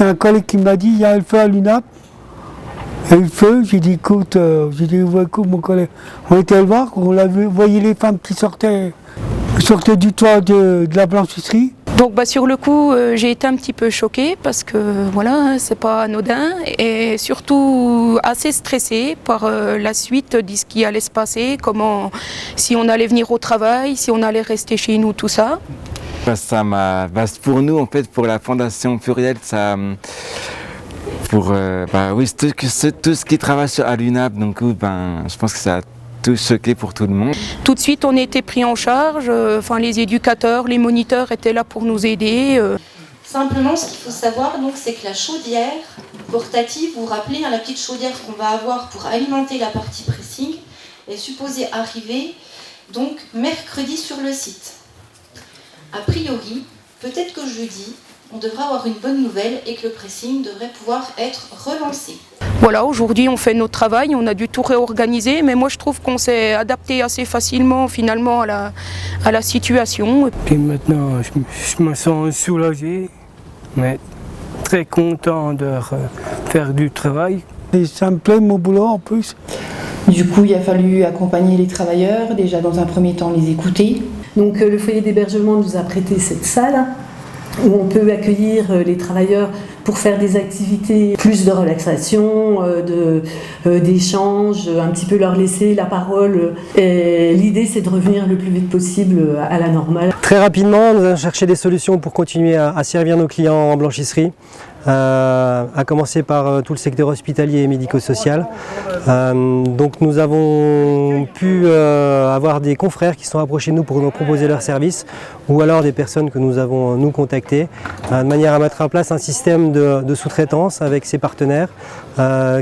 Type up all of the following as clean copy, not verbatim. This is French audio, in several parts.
C'est un collègue qui m'a dit, il y a le feu à l'UNAP. Et le feu, j'ai dit, écoute, mon collègue, on était le voir, on voyait les femmes qui sortaient du toit de la blanchisserie. Donc sur le coup, j'ai été un petit peu choquée parce que voilà, c'est pas anodin et surtout assez stressée par la suite de ce qui allait se passer, si on allait venir au travail, si on allait rester chez nous, tout ça. Pour nous, en fait, pour la Fondation Pluriel, tout ce qui travaille à l'UNAP, donc je pense que ça a tout choqué pour tout le monde. Tout de suite, on a été pris en charge, les éducateurs, les moniteurs étaient là pour nous aider. Simplement, ce qu'il faut savoir, c'est que la chaudière portative, vous vous rappelez, la petite chaudière qu'on va avoir pour alimenter la partie pressing, est supposée arriver donc mercredi sur le site. A priori, peut-être que jeudi, on devrait avoir une bonne nouvelle et que le pressing devrait pouvoir être relancé. Voilà, aujourd'hui on fait notre travail, on a dû tout réorganiser, mais moi je trouve qu'on s'est adapté assez facilement finalement à la situation. Et maintenant, je me sens soulagé, mais très content de faire du travail. Et ça me plaît mon boulot en plus. Du coup, il a fallu accompagner les travailleurs, déjà dans un premier temps les écouter. Donc le foyer d'hébergement nous a prêté cette salle où on peut accueillir les travailleurs pour faire des activités plus de relaxation, d'échange, un petit peu leur laisser la parole. Et l'idée, c'est de revenir le plus vite possible à la normale. Très rapidement, nous avons cherché des solutions pour continuer à servir nos clients en blanchisserie. À commencer par tout le secteur hospitalier et médico-social. Donc nous avons pu avoir des confrères qui sont approchés de nous pour nous proposer leurs services ou alors des personnes que nous avons nous contactées de manière à mettre en place un système de sous-traitance avec ses partenaires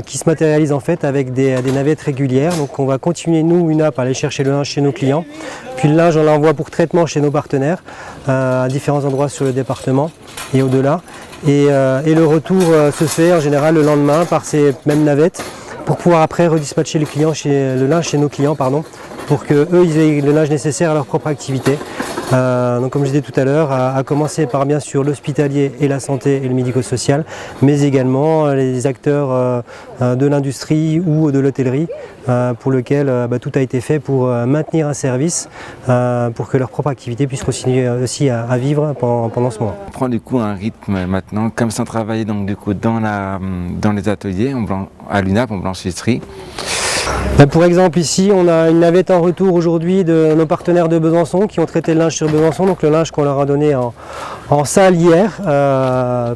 qui se matérialise en fait avec des navettes régulières. Donc on va continuer nous, UNAP, à aller chercher le linge chez nos clients. Puis le linge on l'envoie pour traitement chez nos partenaires à différents endroits sur le département et au-delà. Et le retour se fait en général le lendemain par ces mêmes navettes pour pouvoir après redispatcher le linge chez nos clients pour qu'eux ils aient le linge nécessaire à leur propre activité. Donc comme je disais tout à l'heure, à commencer par bien sûr l'hospitalier et la santé et le médico-social, mais également les acteurs de l'industrie ou de l'hôtellerie pour lequel tout a été fait pour maintenir un service pour que leur propre activité puisse continuer aussi à vivre pendant ce moment. On prend du coup un rythme maintenant, comme ça on travaille donc du coup dans les ateliers à l'UNAP en blanchisserie. Pour exemple ici on a une navette en retour aujourd'hui de nos partenaires de Besançon qui ont traité le linge sur Besançon, donc le linge qu'on leur a donné en salle hier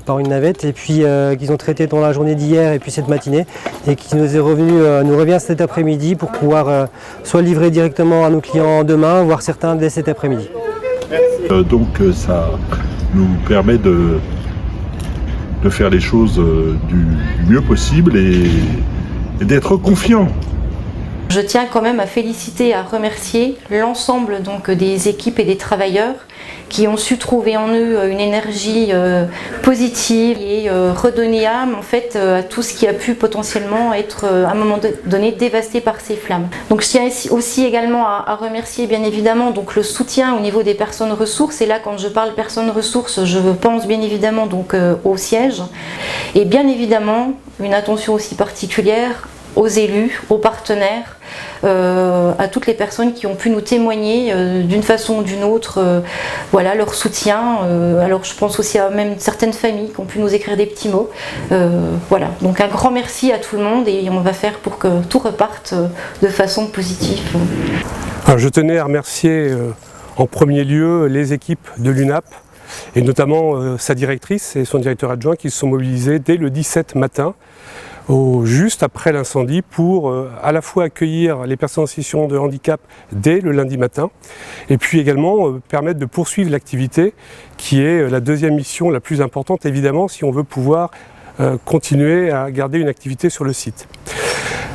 par une navette et puis qu'ils ont traité dans la journée d'hier et puis cette matinée et qui nous revient cet après-midi pour pouvoir soit livrer directement à nos clients demain, voire certains dès cet après-midi. Donc ça nous permet de faire les choses du mieux possible et d'être confiants. Je tiens quand même à féliciter et à remercier l'ensemble des équipes et des travailleurs qui ont su trouver en eux une énergie positive et redonner âme en fait à tout ce qui a pu potentiellement être à un moment donné dévasté par ces flammes. Donc je tiens aussi également à remercier bien évidemment le soutien au niveau des personnes ressources, et là quand je parle personnes ressources je pense bien évidemment au siège, et bien évidemment une attention aussi particulière aux élus, aux partenaires, à toutes les personnes qui ont pu nous témoigner d'une façon ou d'une autre leur soutien. Alors je pense aussi à même certaines familles qui ont pu nous écrire des petits mots. Donc un grand merci à tout le monde et on va faire pour que tout reparte de façon positive. Alors, je tenais à remercier en premier lieu les équipes de l'UNAP et notamment sa directrice et son directeur adjoint qui se sont mobilisés dès le 17 matin juste après l'incendie pour à la fois accueillir les personnes en situation de handicap dès le lundi matin et puis également permettre de poursuivre l'activité qui est la deuxième mission la plus importante évidemment si on veut pouvoir continuer à garder une activité sur le site.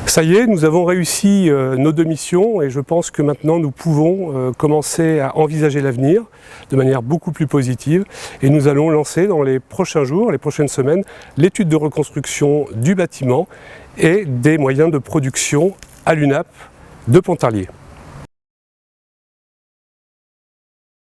Ça y est, nous avons réussi nos deux missions et je pense que maintenant nous pouvons commencer à envisager l'avenir de manière beaucoup plus positive et nous allons lancer dans les prochains jours, les prochaines semaines, l'étude de reconstruction du bâtiment et des moyens de production à l'UNAP de Pontarlier.